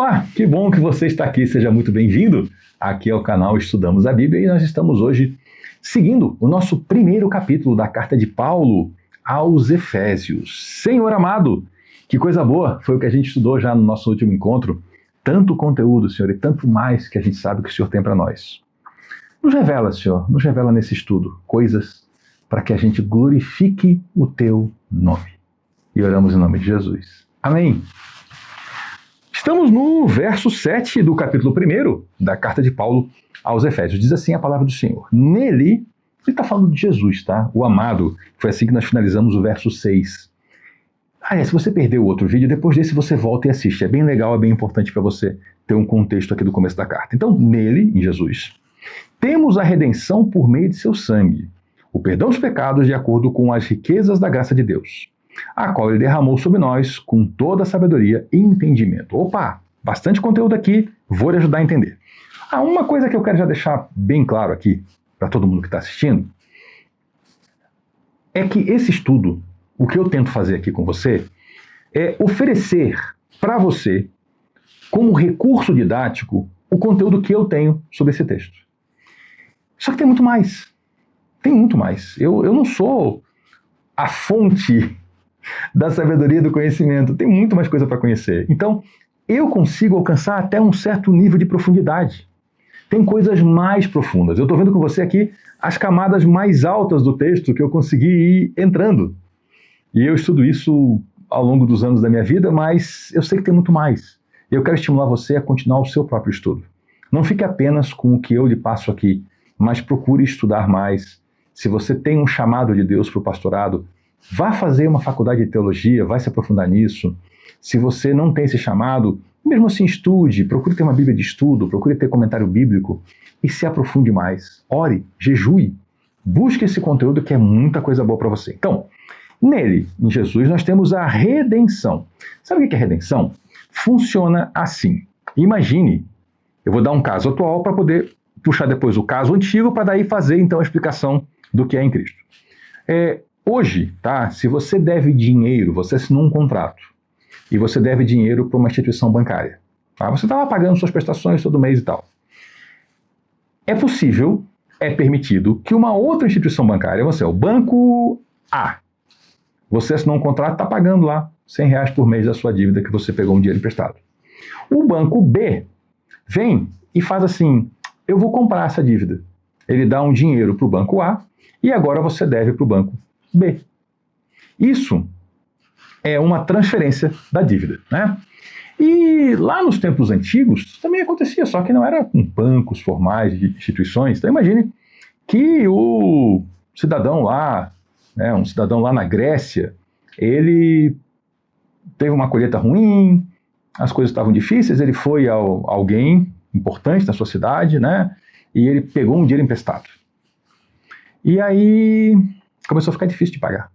Olá, que bom que você está aqui, seja muito bem-vindo. Aqui é o canal Estudamos a Bíblia e nós estamos hoje seguindo o nosso primeiro capítulo da carta de Paulo aos Efésios. Senhor amado, que coisa boa, foi o que a gente estudou já no nosso último encontro. Tanto conteúdo, Senhor, e tanto mais que a gente sabe que o Senhor tem para nós. Nos revela, Senhor, nos revela nesse estudo coisas para que a gente glorifique o Teu nome. E oramos em nome de Jesus. Amém. Estamos no verso 7 do capítulo 1 da carta de Paulo aos Efésios. Diz assim a palavra do Senhor. Nele, ele está falando de Jesus, tá? O amado. Foi assim que nós finalizamos o verso 6. Se você perdeu o outro vídeo, depois desse você volta e assiste. É bem legal, é bem importante para você ter um contexto aqui do começo da carta. Então, nele, em Jesus, temos a redenção por meio de seu sangue, o perdão dos pecados de acordo com as riquezas da graça de Deus, a qual ele derramou sobre nós com toda a sabedoria e entendimento. Opa, bastante conteúdo aqui, vou lhe ajudar a entender. Uma coisa que eu quero já deixar bem claro aqui, para todo mundo que está assistindo, é que esse estudo, o que eu tento fazer aqui com você, é oferecer para você, como recurso didático, o conteúdo que eu tenho sobre esse texto. Só que tem muito mais. Tem muito mais. Eu não sou a fonte da sabedoria e do conhecimento. Tem muito mais coisa para conhecer. Então, eu consigo alcançar até um certo nível de profundidade. Tem coisas mais profundas. Eu estou vendo com você aqui as camadas mais altas do texto que eu consegui ir entrando. E eu estudo isso ao longo dos anos da minha vida, mas eu sei que tem muito mais. Eu quero estimular você a continuar o seu próprio estudo. Não fique apenas com o que eu lhe passo aqui, mas procure estudar mais. Se você tem um chamado de Deus para o pastorado, vá fazer uma faculdade de teologia, vai se aprofundar nisso. Se você não tem esse chamado, mesmo assim estude, procure ter uma Bíblia de estudo, procure ter comentário bíblico e se aprofunde mais. Ore, jejue, busque esse conteúdo que é muita coisa boa para você. Então, nele, em Jesus, nós temos a redenção. Sabe o que é redenção? Funciona assim. Imagine, eu vou dar um caso atual para poder puxar depois o caso antigo para daí fazer então a explicação do que é em Cristo. Hoje, tá? Se você deve dinheiro, você assinou um contrato e você deve dinheiro para uma instituição bancária. Tá? Você está lá pagando suas prestações todo mês e tal. É possível, é permitido que uma outra instituição bancária, você é o Banco A, você assinou um contrato e está pagando lá R$100 por mês da sua dívida que você pegou um dinheiro emprestado. O Banco B vem e faz assim, eu vou comprar essa dívida. Ele dá um dinheiro para o Banco A e agora você deve para o Banco B. Isso é uma transferência da dívida, né? E lá nos tempos antigos também acontecia, só que não era com bancos formais de instituições. Então imagine que o cidadão lá, né, um cidadão lá na Grécia, ele teve uma colheita ruim, as coisas estavam difíceis, ele foi a alguém importante da sua cidade, né? E ele pegou um dinheiro emprestado. E aí começou a ficar difícil de pagar.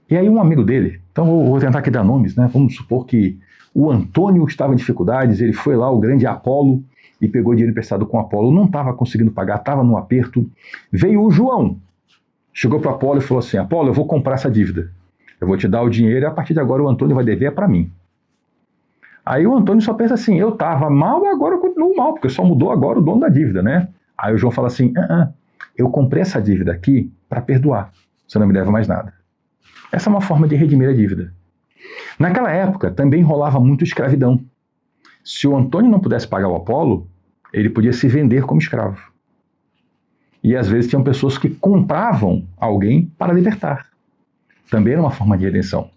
E aí um amigo dele, então vou tentar aqui dar nomes, né? Vamos supor que o Antônio estava em dificuldades, ele foi lá, o grande Apolo, e pegou dinheiro emprestado com o Apolo, não estava conseguindo pagar, estava no aperto. Veio o João, chegou para o Apolo e falou assim, Apolo, eu vou comprar essa dívida. Eu vou te dar o dinheiro e a partir de agora o Antônio vai dever para mim. Aí o Antônio só pensa assim, eu estava mal, agora eu continuo mal, porque só mudou agora o dono da dívida, né? Aí o João fala assim, eu comprei essa dívida aqui para perdoar, você não me deve mais nada. Essa é uma forma de redimir a dívida. Naquela época também rolava muito escravidão. Se o Antônio não pudesse pagar o Apolo, ele podia se vender como escravo. E às vezes tinham pessoas que compravam alguém para libertar. Também era uma forma de redenção.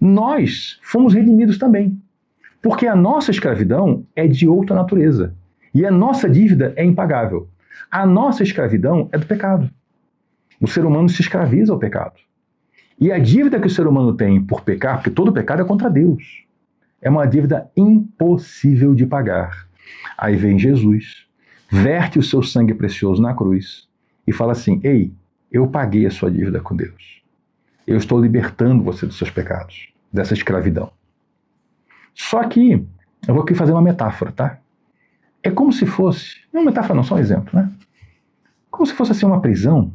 Nós fomos redimidos também. Porque a nossa escravidão é de outra natureza. E a nossa dívida é impagável. A nossa escravidão é do pecado. O ser humano se escraviza ao pecado. E a dívida que o ser humano tem por pecar, porque todo pecado é contra Deus, é uma dívida impossível de pagar. Aí vem Jesus, verte o seu sangue precioso na cruz e fala assim, ei, eu paguei a sua dívida com Deus. Eu estou libertando você dos seus pecados, dessa escravidão. Só que, eu vou aqui fazer uma metáfora, tá? É como se fosse, não uma metáfora não, só um exemplo, né? Como se fosse assim uma prisão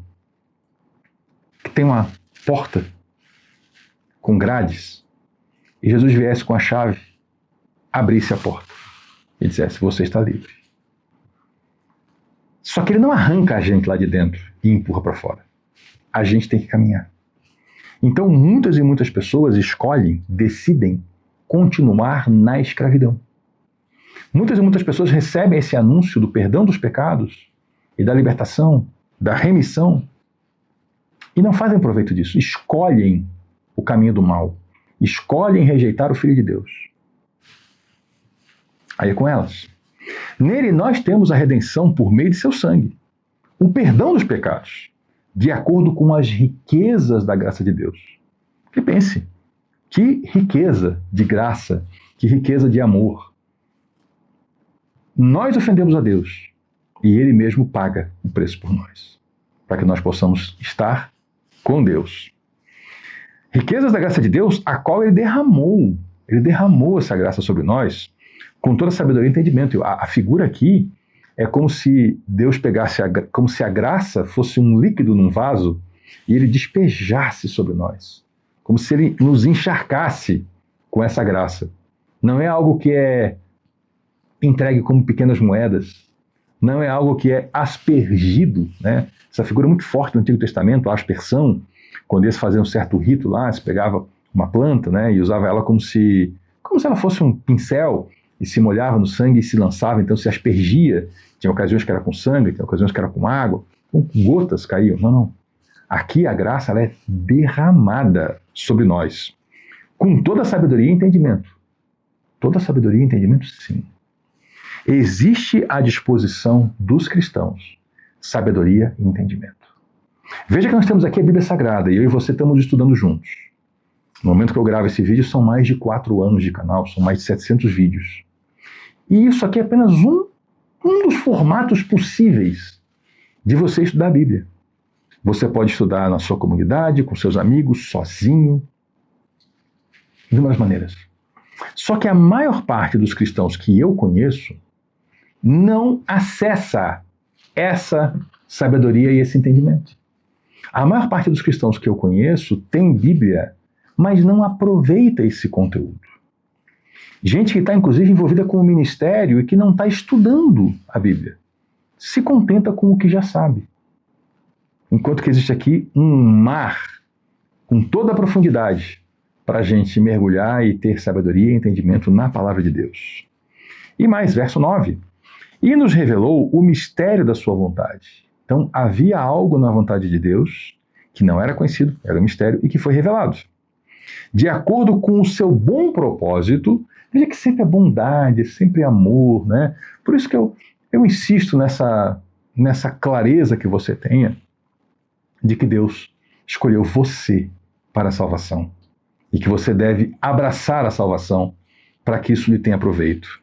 que tem uma porta com grades e Jesus viesse com a chave abrisse a porta e dissesse: você está livre. Só que ele não arranca a gente lá de dentro e empurra para fora. A gente tem que caminhar. Então muitas e muitas pessoas decidem continuar na escravidão. Muitas e muitas pessoas recebem esse anúncio do perdão dos pecados e da libertação, da remissão, e não fazem proveito disso. Escolhem o caminho do mal. Escolhem rejeitar o Filho de Deus. Aí é com elas. Nele nós temos a redenção por meio de seu sangue, o perdão dos pecados, de acordo com as riquezas da graça de Deus. Que pense, que riqueza de graça, que riqueza de amor. Nós ofendemos a Deus e Ele mesmo paga o preço por nós, para que nós possamos estar com Deus. Riquezas da graça de Deus, a qual Ele derramou. Ele derramou essa graça sobre nós com toda a sabedoria e entendimento. A figura aqui é como se Deus pegasse, como se a graça fosse um líquido num vaso e Ele despejasse sobre nós. Como se Ele nos encharcasse com essa graça. Não é algo que é entregue como pequenas moedas. Não é algo que é aspergido, né? Essa figura é muito forte no Antigo Testamento, a aspersão, quando eles faziam um certo rito lá, se pegava uma planta, né, e usava ela como se ela fosse um pincel, e se molhava no sangue e se lançava, então se aspergia. Tinha ocasiões que era com sangue, tinha ocasiões que era com água, com gotas caíam. Não. Aqui a graça ela é derramada sobre nós, com toda a sabedoria e entendimento. Toda a sabedoria e entendimento, sim. Existe à disposição dos cristãos sabedoria e entendimento. Veja que nós temos aqui a Bíblia Sagrada, e eu e você estamos estudando juntos. No momento que eu gravo esse vídeo, são mais de 4 anos de canal, são mais de 700 vídeos. E isso aqui é apenas um dos formatos possíveis de você estudar a Bíblia. Você pode estudar na sua comunidade, com seus amigos, sozinho, de inúmeras maneiras. Só que a maior parte dos cristãos que eu conheço não acessa essa sabedoria e esse entendimento. A maior parte dos cristãos que eu conheço tem Bíblia, mas não aproveita esse conteúdo. Gente que está, inclusive, envolvida com o ministério e que não está estudando a Bíblia. Se contenta com o que já sabe. Enquanto que existe aqui um mar com toda a profundidade para a gente mergulhar e ter sabedoria e entendimento na palavra de Deus. E mais, verso 9. E nos revelou o mistério da sua vontade. Então, havia algo na vontade de Deus que não era conhecido, era um mistério, e que foi revelado. De acordo com o seu bom propósito, veja que sempre é bondade, sempre é amor, né? Por isso que eu insisto nessa clareza que você tenha de que Deus escolheu você para a salvação e que você deve abraçar a salvação para que isso lhe tenha proveito.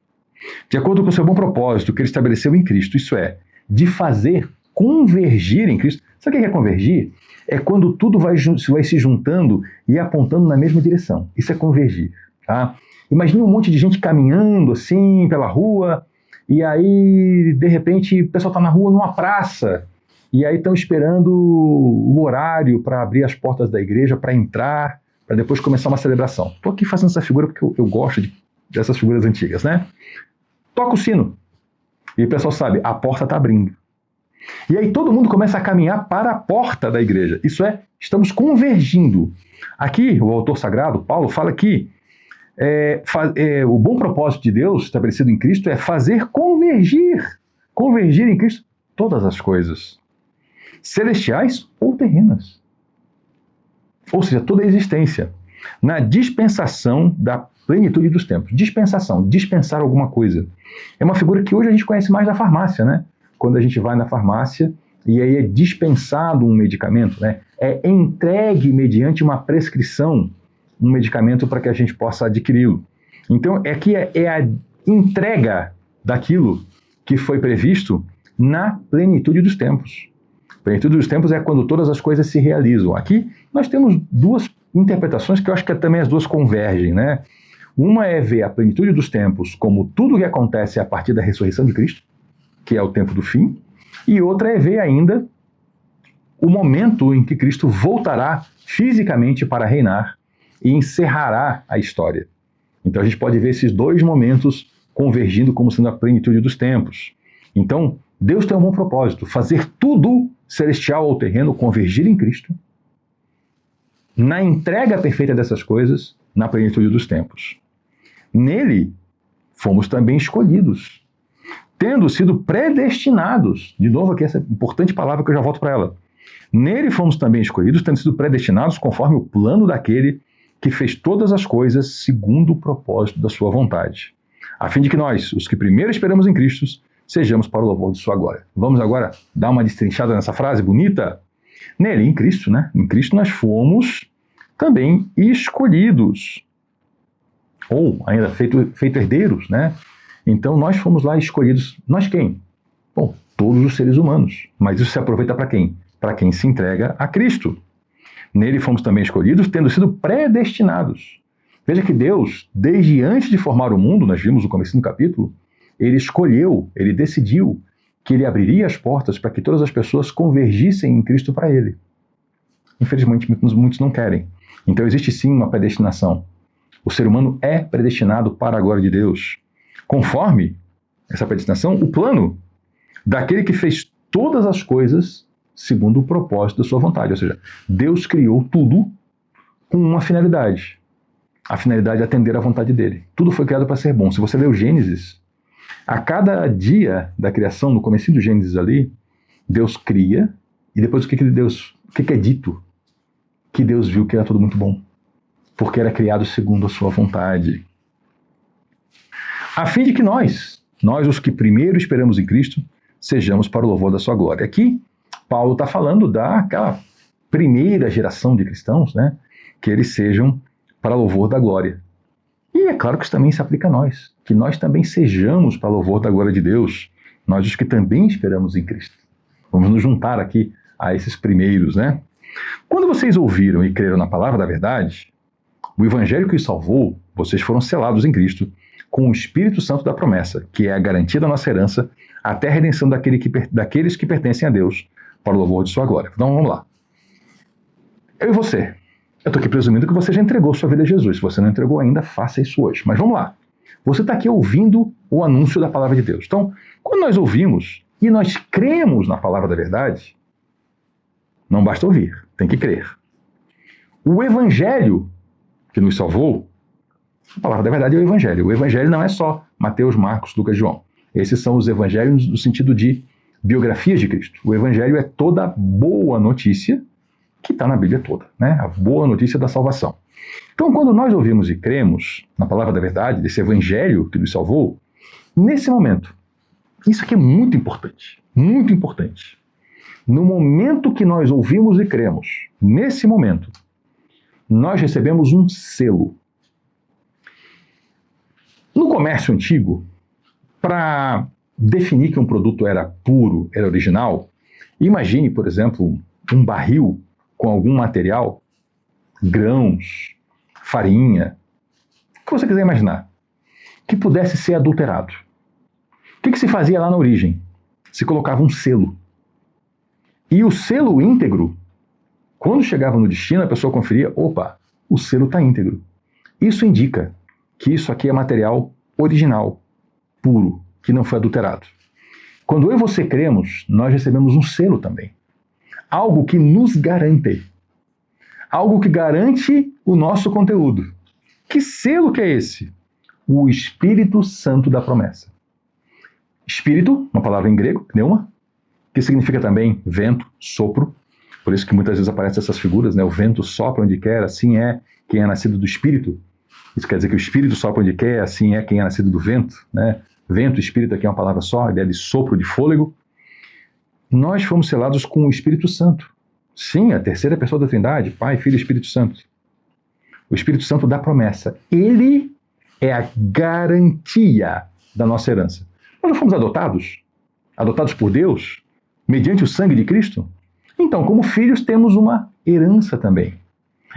De acordo com o seu bom propósito que Ele estabeleceu em Cristo, isso é, de fazer convergir em Cristo. Sabe o que é convergir? É quando tudo vai se juntando e apontando na mesma direção. Isso é convergir. Tá? Imagine um monte de gente caminhando assim pela rua, e aí, de repente, o pessoal está na rua numa praça, e aí estão esperando o horário para abrir as portas da igreja, para entrar, para depois começar uma celebração. Estou aqui fazendo essa figura porque eu gosto dessas figuras antigas, né? Toca o sino. E o pessoal sabe, a porta está abrindo. E aí todo mundo começa a caminhar para a porta da igreja. Isso é, estamos convergindo. Aqui, o autor sagrado, Paulo, fala que o bom propósito de Deus, estabelecido em Cristo, é fazer convergir em Cristo todas as coisas, celestiais ou terrenas. Ou seja, toda a existência, na dispensação da plenitude dos tempos. Dispensação, dispensar alguma coisa. É uma figura que hoje a gente conhece mais da farmácia, né? Quando a gente vai na farmácia e aí é dispensado um medicamento, né? É entregue mediante uma prescrição um medicamento para que a gente possa adquiri-lo. Então, aqui é a entrega daquilo que foi previsto na plenitude dos tempos. Plenitude dos tempos é quando todas as coisas se realizam. Aqui nós temos duas interpretações que eu acho que também as duas convergem, né? Uma é ver a plenitude dos tempos como tudo que acontece a partir da ressurreição de Cristo, que é o tempo do fim, e outra é ver ainda o momento em que Cristo voltará fisicamente para reinar e encerrará a história. Então a gente pode ver esses dois momentos convergindo como sendo a plenitude dos tempos. Então, Deus tem um bom propósito, fazer tudo celestial ou terreno convergir em Cristo, na entrega perfeita dessas coisas, na plenitude dos tempos. Nele, fomos também escolhidos, tendo sido predestinados. De novo aqui essa importante palavra que eu já volto para ela. Nele fomos também escolhidos, tendo sido predestinados conforme o plano daquele que fez todas as coisas segundo o propósito da sua vontade, a fim de que nós, os que primeiro esperamos em Cristo, sejamos para o louvor de sua glória. Vamos agora dar uma destrinchada nessa frase bonita? Nele, em Cristo, né? Em Cristo nós fomos também escolhidos, ou ainda feito herdeiros, né? Então nós fomos lá escolhidos. Nós quem? Bom, todos os seres humanos. Mas isso se aproveita para quem? Para quem se entrega a Cristo. Nele fomos também escolhidos, tendo sido predestinados. Veja que Deus, desde antes de formar o mundo, nós vimos no começo do capítulo, ele escolheu, ele decidiu que ele abriria as portas para que todas as pessoas convergissem em Cristo para ele. Infelizmente, muitos não querem. Então existe sim uma predestinação. O ser humano é predestinado para a glória de Deus. Conforme essa predestinação, o plano daquele que fez todas as coisas segundo o propósito da sua vontade. Ou seja, Deus criou tudo com uma finalidade. A finalidade é atender à vontade dele. Tudo foi criado para ser bom. Se você ler o Gênesis, a cada dia da criação, no começo do Gênesis ali, Deus cria, e depois o que é dito? Que Deus viu que era tudo muito bom, porque era criado segundo a sua vontade. A fim de que nós os que primeiro esperamos em Cristo, sejamos para o louvor da sua glória. Aqui, Paulo está falando daquela primeira geração de cristãos, né? Que eles sejam para louvor da glória. E é claro que isso também se aplica a nós, que nós também sejamos para louvor da glória de Deus, nós os que também esperamos em Cristo. Vamos nos juntar aqui a esses primeiros, né? Quando vocês ouviram e creram na palavra da verdade, o evangelho que os salvou, vocês foram selados em Cristo com o Espírito Santo da promessa, que é a garantia da nossa herança até a redenção daqueles que pertencem a Deus, para o louvor de sua glória. Então vamos lá. Eu e você. Eu estou aqui presumindo que você já entregou sua vida a Jesus. Se você não entregou ainda, faça isso hoje. Mas vamos lá. Você está aqui ouvindo o anúncio da palavra de Deus. Então, quando nós ouvimos e nós cremos na palavra da verdade, não basta ouvir, tem que crer. O evangelho que nos salvou, a palavra da verdade é o evangelho. O evangelho não é só Mateus, Marcos, Lucas e João. Esses são os evangelhos no sentido de biografias de Cristo. O evangelho é toda a boa notícia que está na Bíblia toda, né? A boa notícia da salvação. Então, quando nós ouvimos e cremos na palavra da verdade, desse evangelho que nos salvou, nesse momento, isso aqui é muito importante, muito importante. No momento que nós ouvimos e cremos, nesse momento, nós recebemos um selo. No comércio antigo, para definir que um produto era puro, era original, imagine, por exemplo, um barril com algum material, grãos, farinha, o que você quiser imaginar, que pudesse ser adulterado. O que se fazia lá na origem? Se colocava um selo. E o selo íntegro, quando chegava no destino, a pessoa conferia, opa, o selo está íntegro. Isso indica que isso aqui é material original, puro, que não foi adulterado. Quando eu e você cremos, nós recebemos um selo também. Algo que nos garante. Algo que garante o nosso conteúdo. Que selo que é esse? O Espírito Santo da promessa. Espírito, uma palavra em grego, pneuma, que significa também vento, sopro. Por isso que muitas vezes aparecem essas figuras, né? O vento sopra onde quer, assim é quem é nascido do Espírito. Isso quer dizer que o Espírito sopra onde quer, assim é quem é nascido do vento, né? Vento, Espírito aqui é uma palavra só, a ideia de sopro, de fôlego. Nós fomos selados com o Espírito Santo. Sim, a terceira pessoa da Trindade, Pai, Filho e Espírito Santo. O Espírito Santo da promessa. Ele é a garantia da nossa herança. Nós não fomos adotados? Adotados por Deus? Mediante o sangue de Cristo? Então, como filhos, temos uma herança também.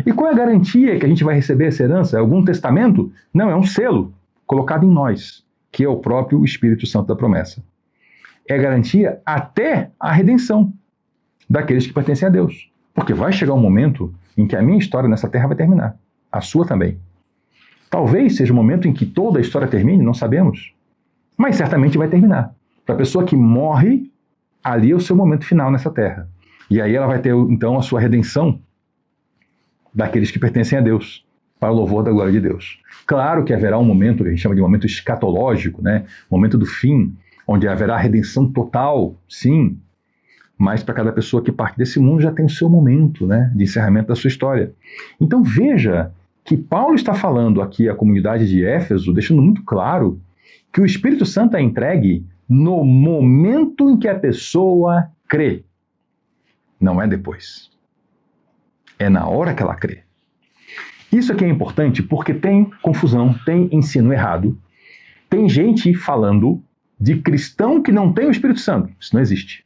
E qual é a garantia que a gente vai receber essa herança? É algum testamento? Não, é um selo colocado em nós, que é o próprio Espírito Santo da promessa. É garantia até a redenção daqueles que pertencem a Deus. Porque vai chegar um momento em que a minha história nessa terra vai terminar. A sua também. Talvez seja o momento em que toda a história termine, não sabemos. Mas certamente vai terminar. Para a pessoa que morre, ali é o seu momento final nessa terra. E aí ela vai ter, então, a sua redenção daqueles que pertencem a Deus, para o louvor da glória de Deus. Claro que haverá um momento, que a gente chama de momento escatológico, né? Momento do fim, onde haverá redenção total, sim, mas para cada pessoa que parte desse mundo já tem o seu momento, né, de encerramento da sua história. Então veja que Paulo está falando aqui à comunidade de Éfeso, deixando muito claro que o Espírito Santo é entregue no momento em que a pessoa crê. Não é depois. É na hora que ela crê. Isso aqui é importante porque tem confusão, tem ensino errado. Tem gente falando de cristão que não tem o Espírito Santo. Isso não existe.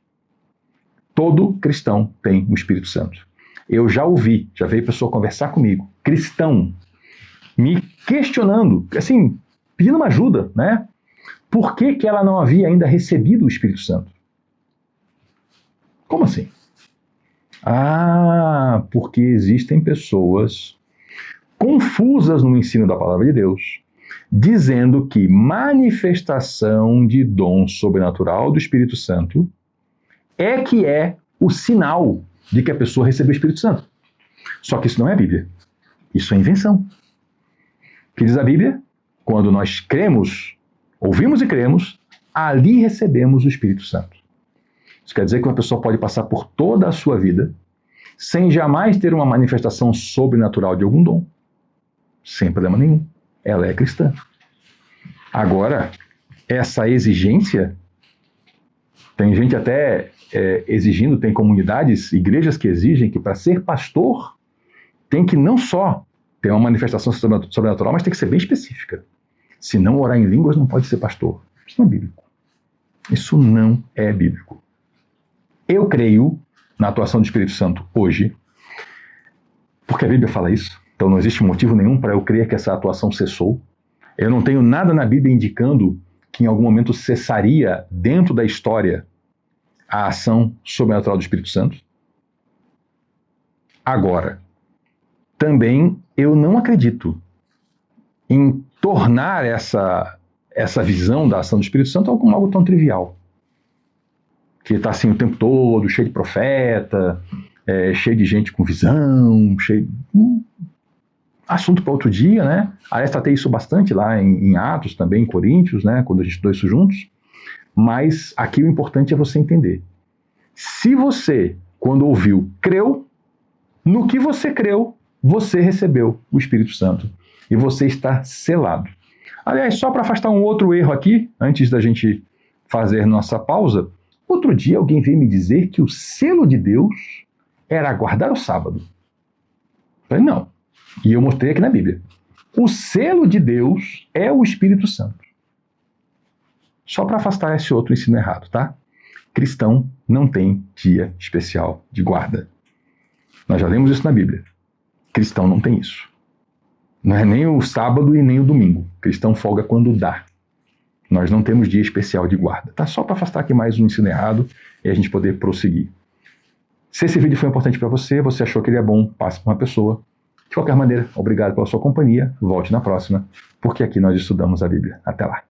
Todo cristão tem o Espírito Santo. Eu já ouvi, já veio pessoa conversar comigo, cristão, me questionando, assim, pedindo uma ajuda, né? Por que que ela não havia ainda recebido o Espírito Santo? Como assim? Ah, porque existem pessoas confusas no ensino da palavra de Deus, dizendo que manifestação de dom sobrenatural do Espírito Santo é que é o sinal de que a pessoa recebeu o Espírito Santo. Só que isso não é a Bíblia. Isso é invenção. O que diz a Bíblia? Quando nós cremos, ouvimos e cremos, ali recebemos o Espírito Santo. Isso quer dizer que uma pessoa pode passar por toda a sua vida sem jamais ter uma manifestação sobrenatural de algum dom. Sem problema nenhum. Ela é cristã. Agora, essa exigência, tem gente até exigindo, tem comunidades, igrejas que exigem que para ser pastor tem que não só ter uma manifestação sobrenatural, mas tem que ser bem específica. Se não orar em línguas, não pode ser pastor. Isso não é bíblico. Isso não é bíblico. Eu creio na atuação do Espírito Santo hoje, porque a Bíblia fala isso. Então não existe motivo nenhum para eu crer que essa atuação cessou. Eu não tenho nada na Bíblia indicando que em algum momento cessaria dentro da história a ação sobrenatural do Espírito Santo. Agora, também eu não acredito em tornar essa visão da ação do Espírito Santo algo tão trivial. Que está assim o tempo todo, cheio de profeta, cheio de gente com visão, cheio... Assunto para outro dia, né? Aliás, tratei isso bastante lá em Atos, também em Coríntios, né? Quando a gente estudou isso juntos. Mas aqui o importante é você entender. Se você, quando ouviu, creu, no que você creu, você recebeu o Espírito Santo. E você está selado. Aliás, só para afastar um outro erro aqui, antes da gente fazer nossa pausa, outro dia alguém veio me dizer que o selo de Deus era guardar o sábado. Eu falei, não. E eu mostrei aqui na Bíblia. O selo de Deus é o Espírito Santo. Só para afastar esse outro ensino errado, tá? Cristão não tem dia especial de guarda. Nós já lemos isso na Bíblia. Cristão não tem isso. Não é nem o sábado e nem o domingo. Cristão folga quando dá. Nós não temos dia especial de guarda. Tá? Só para afastar aqui mais um ensino errado e a gente poder prosseguir. Se esse vídeo foi importante para você, você achou que ele é bom, passe para uma pessoa. De qualquer maneira, obrigado pela sua companhia. Volte na próxima, porque aqui nós estudamos a Bíblia. Até lá.